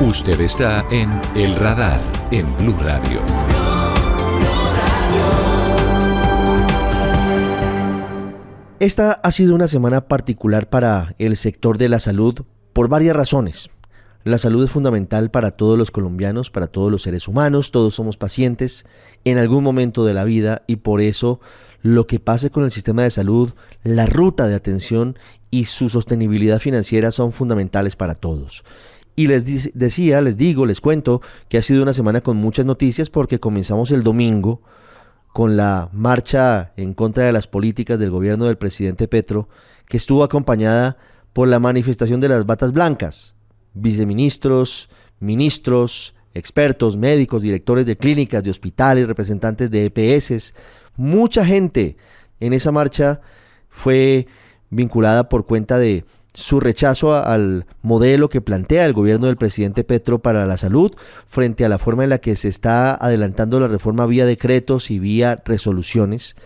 Usted está en El Radar en Blue Radio. Esta ha sido una semana particular para el sector de la salud por varias razones. La salud es fundamental para todos los colombianos, para todos los seres humanos, todos somos pacientes en algún momento de la vida y por eso lo que pase con el sistema de salud, la ruta de atención y su sostenibilidad financiera son fundamentales para todos. Y les cuento que ha sido una semana con muchas noticias porque comenzamos el domingo con la marcha en contra de las políticas del gobierno del presidente Petro, que estuvo acompañada por la manifestación de las batas blancas, viceministros, ministros, expertos, médicos, directores de clínicas, de hospitales, representantes de EPS. Mucha gente en esa marcha fue vinculada por cuenta de su rechazo al modelo que plantea el gobierno del presidente Petro para la salud frente a la forma en la que se está adelantando la reforma vía decretos y vía resoluciones.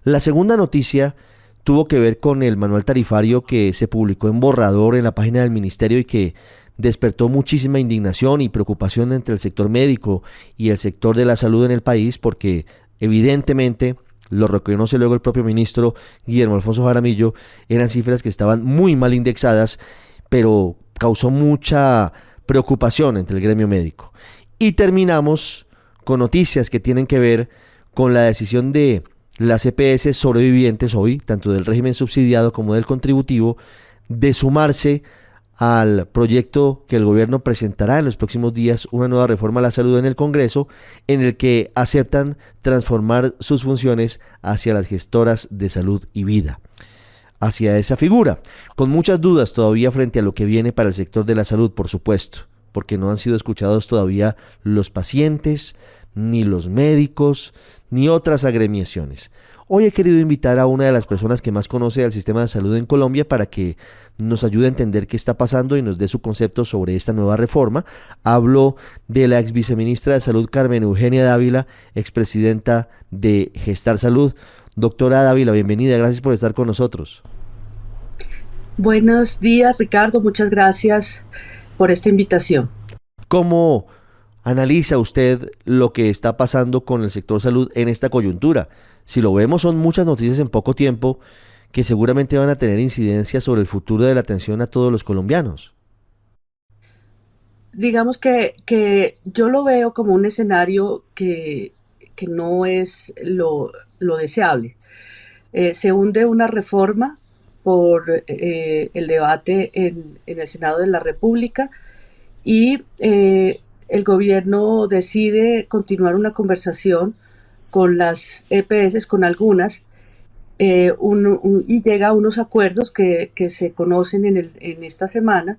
La segunda noticia tuvo que ver con el manual tarifario que se publicó en borrador en la página del ministerio y que despertó muchísima indignación y preocupación entre el sector médico y el sector de la salud en el país porque evidentemente, lo reconoce luego el propio ministro Guillermo Alfonso Jaramillo, eran cifras que estaban muy mal indexadas, pero causó mucha preocupación entre el gremio médico. Y terminamos con noticias que tienen que ver con la decisión de las EPS sobrevivientes hoy, tanto del régimen subsidiado como del contributivo, de sumarse al proyecto que el gobierno presentará en los próximos días, una nueva reforma a la salud en el Congreso, en el que aceptan transformar sus funciones hacia las gestoras de salud y vida, hacia esa figura, con muchas dudas todavía frente a lo que viene para el sector de la salud, por supuesto, porque no han sido escuchados todavía los pacientes, ni los médicos, ni otras agremiaciones. Hoy he querido invitar a una de las personas que más conoce del sistema de salud en Colombia para que nos ayude a entender qué está pasando y nos dé su concepto sobre esta nueva reforma. Hablo de la ex viceministra de Salud, Carmen Eugenia Dávila, expresidenta de Gestar Salud. Doctora Dávila, bienvenida, gracias por estar con nosotros. Buenos días, Ricardo, muchas gracias por esta invitación. ¿Cómo analiza usted lo que está pasando con el sector salud en esta coyuntura? Si lo vemos, son muchas noticias en poco tiempo que seguramente van a tener incidencia sobre el futuro de la atención a todos los colombianos. Digamos que yo lo veo como un escenario que no es lo deseable. Se hunde una reforma por el debate en el Senado de la República y el gobierno decide continuar una conversación con las EPS, con algunas, y llega a unos acuerdos que se conocen en esta semana.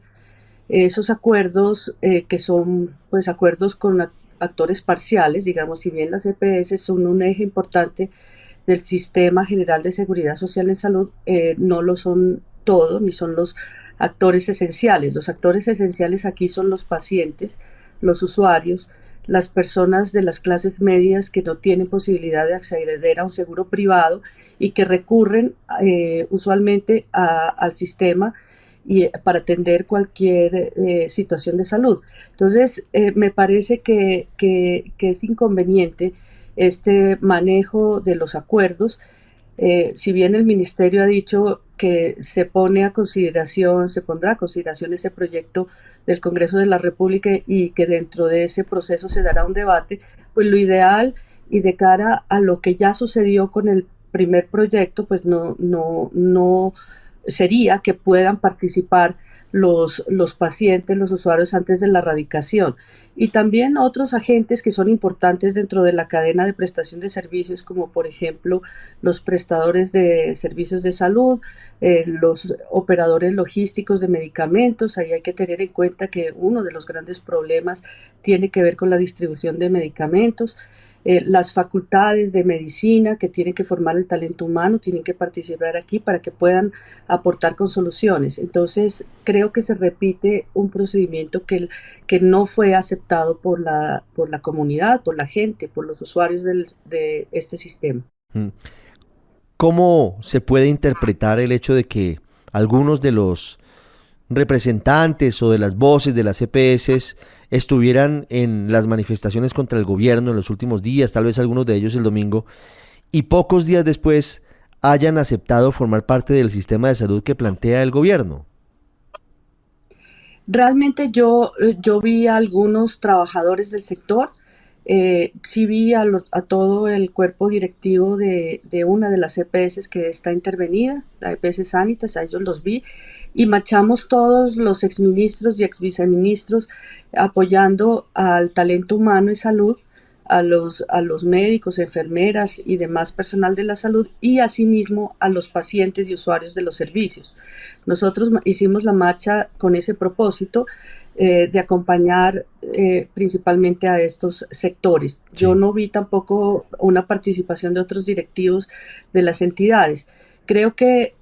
Esos acuerdos que son pues acuerdos con actores parciales, digamos, si bien las EPS son un eje importante del Sistema General de Seguridad Social en Salud, no lo son todo, ni son los actores esenciales. Los actores esenciales aquí son los pacientes, los usuarios, las personas de las clases medias que no tienen posibilidad de acceder a un seguro privado y que recurren usualmente al sistema para atender cualquier situación de salud. Entonces, me parece que es inconveniente este manejo de los acuerdos. Si bien el ministerio ha dicho que se pondrá a consideración ese proyecto del Congreso de la República y que dentro de ese proceso se dará un debate, pues lo ideal y de cara a lo que ya sucedió con el primer proyecto, pues no sería que puedan participar los pacientes, los usuarios antes de la radicación. Y también otros agentes que son importantes dentro de la cadena de prestación de servicios, como por ejemplo los prestadores de servicios de salud, los operadores logísticos de medicamentos. Ahí hay que tener en cuenta que uno de los grandes problemas tiene que ver con la distribución de medicamentos. Las facultades de medicina que tienen que formar el talento humano tienen que participar aquí para que puedan aportar con soluciones. Entonces, creo que se repite un procedimiento que no fue aceptado por la comunidad, por la gente, por los usuarios de este sistema. ¿Cómo se puede interpretar el hecho de que algunos de los representantes o de las voces de las EPS estuvieran en las manifestaciones contra el gobierno en los últimos días, tal vez algunos de ellos el domingo, y pocos días después hayan aceptado formar parte del sistema de salud que plantea el gobierno? Realmente yo vi a algunos trabajadores del sector, sí vi a todo el cuerpo directivo de una de las EPS que está intervenida, la EPS Sanitas, a ellos los vi, y marchamos todos los exministros y exviceministros apoyando al talento humano y salud, a los médicos, enfermeras y demás personal de la salud, y asimismo a los pacientes y usuarios de los servicios. Nosotros hicimos la marcha con ese propósito, de acompañar principalmente a estos sectores. Sí. Yo no vi tampoco una participación de otros directivos de las entidades. Creo que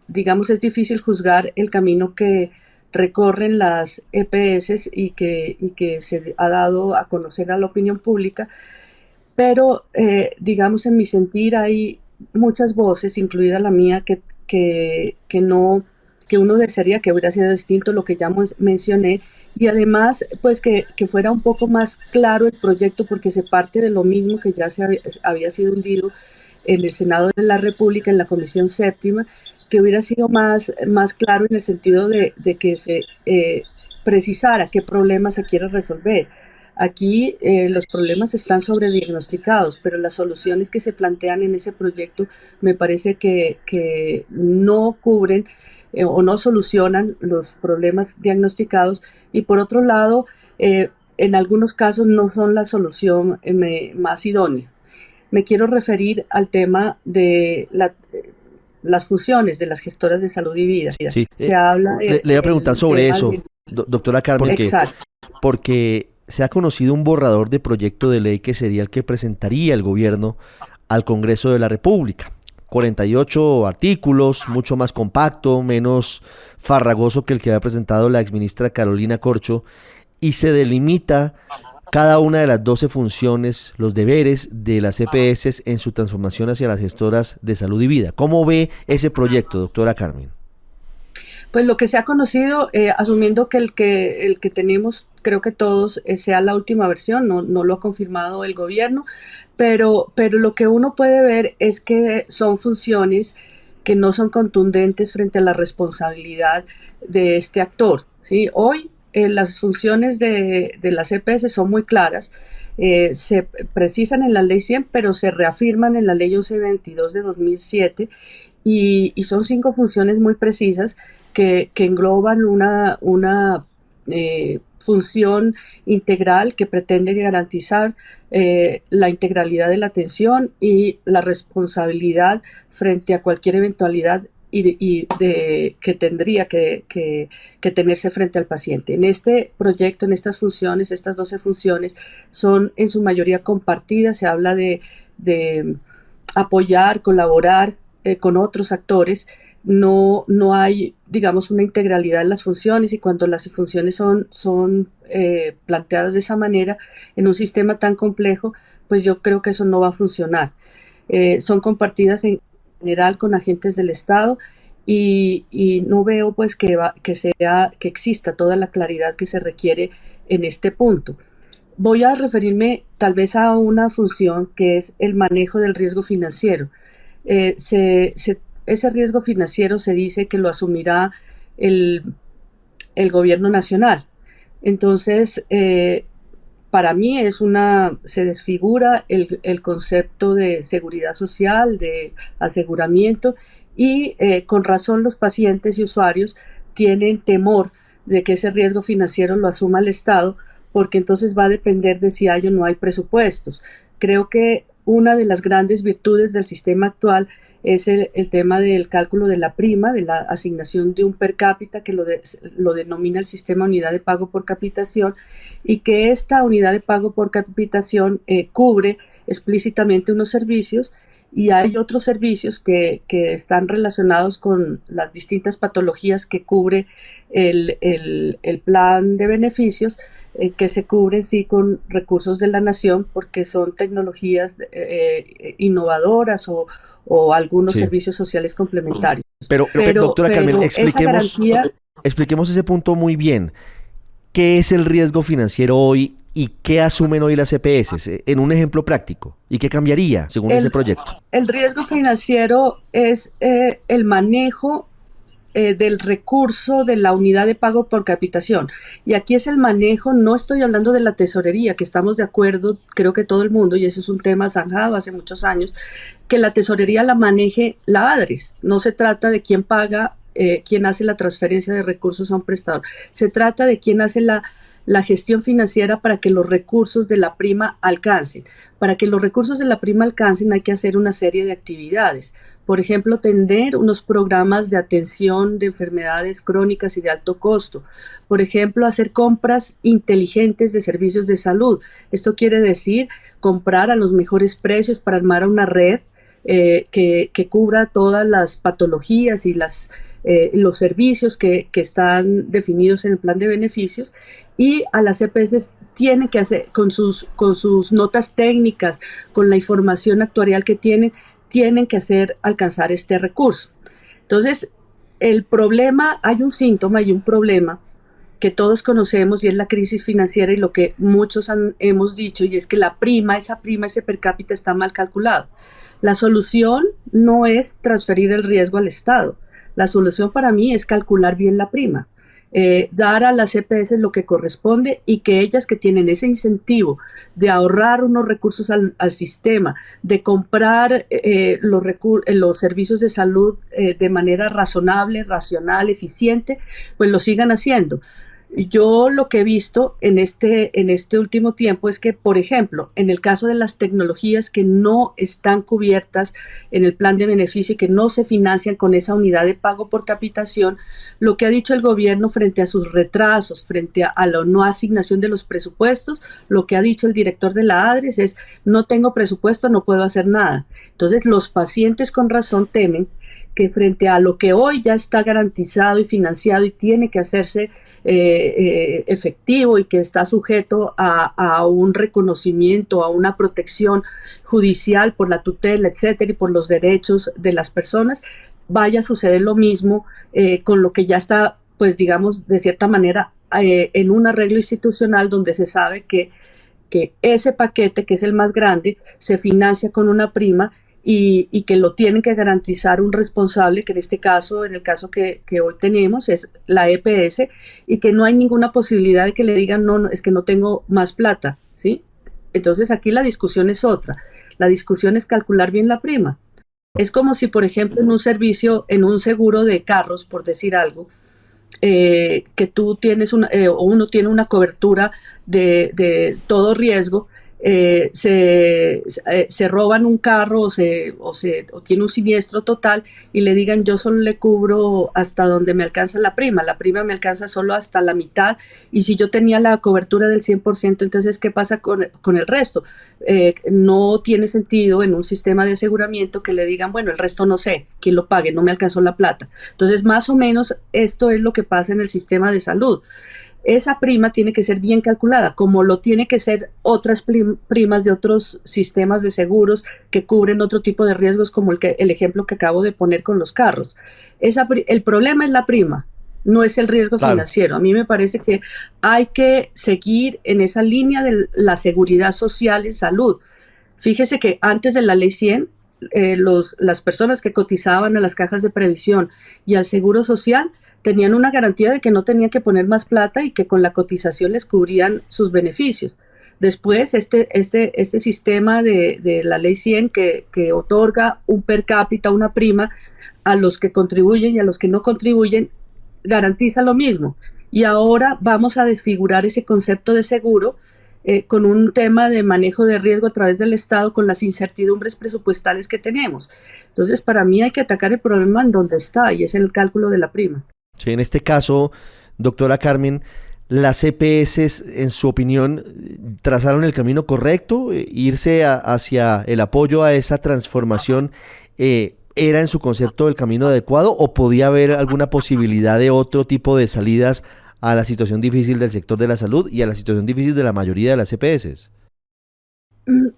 digamos, es difícil juzgar el camino que recorren las EPS y que se ha dado a conocer a la opinión pública, pero digamos, en mi sentir hay muchas voces, incluida la mía, que uno desearía que hubiera sido distinto, lo que ya mencioné, y además pues que fuera un poco más claro el proyecto, porque se parte de lo mismo que ya había sido hundido en el Senado de la República, en la Comisión Séptima, que hubiera sido más claro en el sentido de que se precisara qué problemas se quiere resolver. Aquí los problemas están sobrediagnosticados, pero las soluciones que se plantean en ese proyecto me parece que no cubren o no solucionan los problemas diagnosticados, y por otro lado, en algunos casos no son la solución más idónea. Me quiero referir al tema de las funciones de las gestoras de salud y vida. Sí. Se habla le voy a preguntar sobre eso, doctora Carmen, porque se ha conocido un borrador de proyecto de ley que sería el que presentaría el gobierno al Congreso de la República. 48 artículos, mucho más compacto, menos farragoso que el que había presentado la exministra Carolina Corcho, y se delimita cada una de las 12 funciones, los deberes de las EPS en su transformación hacia las gestoras de salud y vida. ¿Cómo ve ese proyecto, doctora Carmen? Pues lo que se ha conocido, asumiendo que el que tenemos, creo que todos, sea la última versión, no lo ha confirmado el gobierno, pero lo que uno puede ver es que son funciones que no son contundentes frente a la responsabilidad de este actor, ¿sí? Hoy las funciones de las EPS son muy claras, se precisan en la Ley 100, pero se reafirman en la Ley 1122 de 2007, y son 5 funciones muy precisas que engloban una función integral que pretende garantizar la integralidad de la atención y la responsabilidad frente a cualquier eventualidad que tendría que tenerse frente al paciente. En este proyecto, en estas funciones, estas 12 funciones son en su mayoría compartidas. Se habla de apoyar, colaborar con otros actores. No hay, digamos, una integralidad en las funciones, y cuando las funciones son planteadas de esa manera en un sistema tan complejo, pues yo creo que eso no va a funcionar. Son compartidas en general con agentes del Estado, y no veo pues que exista toda la claridad que se requiere en este punto. Voy a referirme tal vez a una función que es el manejo del riesgo financiero. Ese riesgo financiero se dice que lo asumirá el gobierno nacional. Entonces, para mí se desfigura el concepto de seguridad social, de aseguramiento, y con razón los pacientes y usuarios tienen temor de que ese riesgo financiero lo asuma el Estado, porque entonces va a depender de si hay o no hay presupuestos. Creo que una de las grandes virtudes del sistema actual es el tema del cálculo de la prima, de la asignación de un per cápita, que lo denomina el sistema unidad de pago por capitación, y que esta unidad de pago por capitación cubre explícitamente unos servicios, y hay otros servicios que están relacionados con las distintas patologías que cubre el plan de beneficios, que se cubren sí con recursos de la nación, porque son tecnologías innovadoras o algunos servicios sociales complementarios. Pero doctora Carmen, esa garantía... expliquemos ese punto muy bien. ¿Qué es el riesgo financiero hoy y qué asumen hoy las EPS? En un ejemplo práctico. ¿Y qué cambiaría según ese proyecto? El riesgo financiero es el manejo del recurso de la unidad de pago por capitación. Y aquí es el manejo, no estoy hablando de la tesorería, que estamos de acuerdo, creo que todo el mundo, y ese es un tema zanjado hace muchos años, que la tesorería la maneje la ADRES. No se trata de quién paga, quién hace la transferencia de recursos a un prestador. Se trata de quién hace la gestión financiera para que los recursos de la prima alcancen. Para que los recursos de la prima alcancen hay que hacer una serie de actividades. Por ejemplo, tener unos programas de atención de enfermedades crónicas y de alto costo. Por ejemplo, hacer compras inteligentes de servicios de salud. Esto quiere decir comprar a los mejores precios para armar una red que cubra todas las patologías y los servicios que están definidos en el plan de beneficios, y a las EPS tienen que hacer con sus notas técnicas, con la información actuarial que tienen que hacer alcanzar este recurso. Entonces, el problema, hay un síntoma y un problema que todos conocemos, y es la crisis financiera, y lo que muchos hemos dicho, y es que ese per cápita está mal calculado. La solución no es transferir el riesgo al Estado. La solución para mí es calcular bien la prima, dar a las EPS lo que corresponde, y que ellas, que tienen ese incentivo de ahorrar unos recursos al sistema, de comprar los servicios de salud de manera razonable, racional, eficiente, pues lo sigan haciendo. Yo lo que he visto en este último tiempo es que, por ejemplo, en el caso de las tecnologías que no están cubiertas en el plan de beneficio y que no se financian con esa unidad de pago por capitación, lo que ha dicho el gobierno frente a sus retrasos, frente a la no asignación de los presupuestos, lo que ha dicho el director de la ADRES es: no tengo presupuesto, no puedo hacer nada. Entonces, los pacientes con razón temen que frente a lo que hoy ya está garantizado y financiado y tiene que hacerse efectivo, y que está sujeto a un reconocimiento, a una protección judicial por la tutela, etcétera, y por los derechos de las personas, vaya a suceder lo mismo con lo que ya está, pues digamos, de cierta manera, en un arreglo institucional donde se sabe que ese paquete, que es el más grande, se financia con una prima, y que lo tienen que garantizar un responsable, que en este caso, en el caso que hoy tenemos, es la EPS, y que no hay ninguna posibilidad de que le digan: no, es que no tengo más plata, ¿sí? Entonces aquí la discusión es otra. La discusión es calcular bien la prima. Es como si, por ejemplo, en un seguro de carros, por decir algo, que tú tienes o uno tiene una cobertura de todo riesgo, se roban un carro o tiene un siniestro total, y le digan: yo solo le cubro hasta donde me alcanza la prima me alcanza solo hasta la mitad, y si yo tenía la cobertura del 100%, entonces ¿qué pasa con el resto? No tiene sentido en un sistema de aseguramiento que le digan: bueno, el resto no sé quién lo pague, no me alcanzó la plata. Entonces, más o menos esto es lo que pasa en el sistema de salud. Esa prima tiene que ser bien calculada, como lo tiene que ser otras primas de otros sistemas de seguros que cubren otro tipo de riesgos, como el ejemplo que acabo de poner con los carros. El problema es la prima, no es el riesgo financiero. A mí me parece que hay que seguir en esa línea de la seguridad social en salud. Fíjese que antes de la ley 100, las personas que cotizaban a las cajas de previsión y al seguro social tenían una garantía de que no tenían que poner más plata, y que con la cotización les cubrían sus beneficios. Después, este sistema de la ley 100 que otorga un per cápita, una prima, a los que contribuyen y a los que no contribuyen, garantiza lo mismo. Y ahora vamos a desfigurar ese concepto de seguro con un tema de manejo de riesgo a través del Estado, con las incertidumbres presupuestales que tenemos. Entonces, para mí hay que atacar el problema en donde está, y es en el cálculo de la prima. Sí, en este caso, doctora Carmen, ¿las EPS, en su opinión, trazaron el camino correcto? ¿Irse hacia el apoyo a esa transformación era en su concepto el camino adecuado, o podía haber alguna posibilidad de otro tipo de salidas a la situación difícil del sector de la salud y a la situación difícil de la mayoría de las EPS?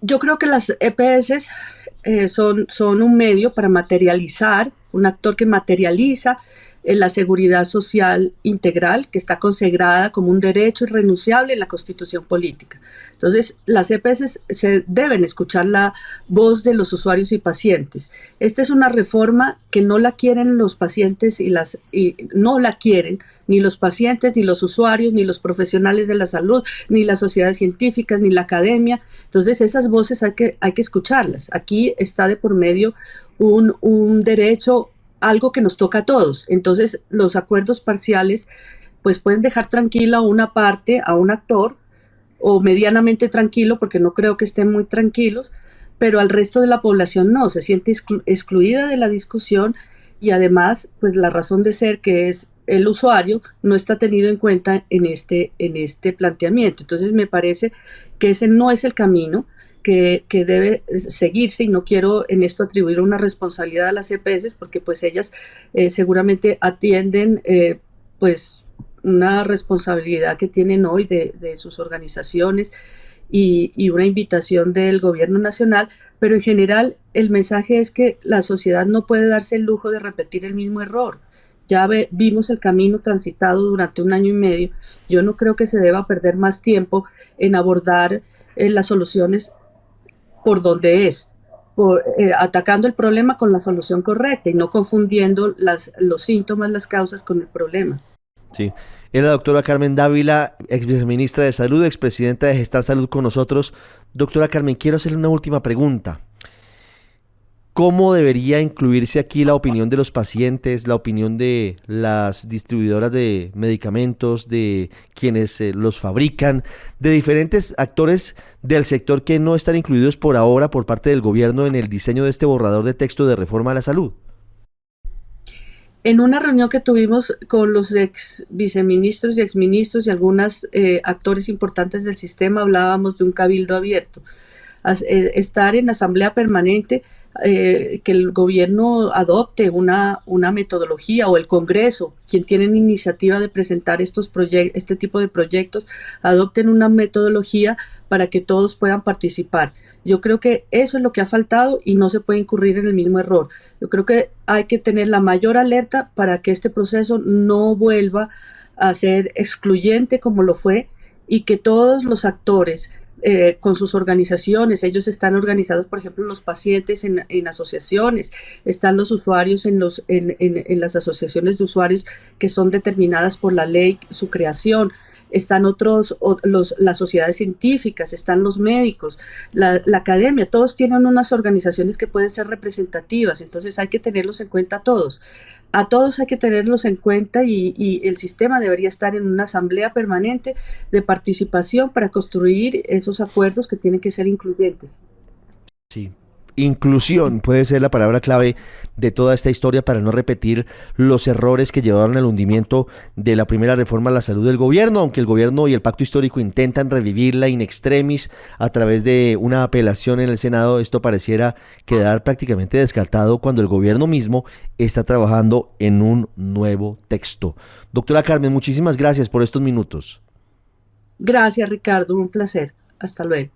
Yo creo que las EPS son un medio para materializar un actor que materializa la seguridad social integral, que está consagrada como un derecho irrenunciable en la Constitución política. Entonces, las EPS se deben escuchar la voz de los usuarios y pacientes. Esta es una reforma que no la quieren los pacientes y no la quieren ni los pacientes, ni los usuarios, ni los profesionales de la salud, ni las sociedades científicas, ni la academia. Entonces, esas voces hay que escucharlas. Aquí está de por medio un derecho, algo que nos toca a todos. Entonces, los acuerdos parciales pues pueden dejar tranquila a una parte, a un actor, o medianamente tranquilo, porque no creo que estén muy tranquilos, pero al resto de la población no, se siente excluida de la discusión, y además, pues la razón de ser, que es el usuario, no está tenido en cuenta en este planteamiento. Entonces me parece que ese no es el camino que debe seguirse, y no quiero en esto atribuir una responsabilidad a las EPS, porque pues ellas seguramente atienden pues una responsabilidad que tienen hoy de sus organizaciones, y una invitación del gobierno nacional, pero en general el mensaje es que la sociedad no puede darse el lujo de repetir el mismo error. Ya vimos el camino transitado durante 1 año y medio. Yo no creo que se deba perder más tiempo en abordar las soluciones por donde es, atacando el problema con la solución correcta y no confundiendo los síntomas, las causas con el problema. Sí. Es la doctora Carmen Dávila, ex viceministra de Salud, expresidenta de Gestal Salud con nosotros. Doctora Carmen, quiero hacerle una última pregunta. ¿Cómo debería incluirse aquí la opinión de los pacientes, la opinión de las distribuidoras de medicamentos, de quienes los fabrican, de diferentes actores del sector que no están incluidos por ahora por parte del gobierno en el diseño de este borrador de texto de reforma a la salud? En una reunión que tuvimos con los ex viceministros y exministros y algunos actores importantes del sistema, hablábamos de un cabildo abierto. Estar en asamblea permanente, que el gobierno adopte una metodología, o el Congreso, quien tiene iniciativa de presentar este tipo de proyectos, adopten una metodología para que todos puedan participar. Yo creo que eso es lo que ha faltado y no se puede incurrir en el mismo error. Yo creo que hay que tener la mayor alerta para que este proceso no vuelva a ser excluyente como lo fue, y que todos los actores con sus organizaciones, ellos están organizados, por ejemplo, los pacientes en asociaciones, están los usuarios en las asociaciones de usuarios que son determinadas por la ley, su creación, están las sociedades científicas, están los médicos, la academia, todos tienen unas organizaciones que pueden ser representativas. Entonces hay que tenerlos en cuenta a todos hay que tenerlos en cuenta, y el sistema debería estar en una asamblea permanente de participación para construir esos acuerdos que tienen que ser incluyentes. Sí. Inclusión puede ser la palabra clave de toda esta historia para no repetir los errores que llevaron al hundimiento de la primera reforma a la salud del gobierno, aunque el gobierno y el pacto histórico intentan revivirla in extremis a través de una apelación en el Senado. Esto pareciera quedar prácticamente descartado cuando el gobierno mismo está trabajando en un nuevo texto. Doctora Carmen, muchísimas gracias por estos minutos. Gracias, Ricardo, un placer. Hasta luego.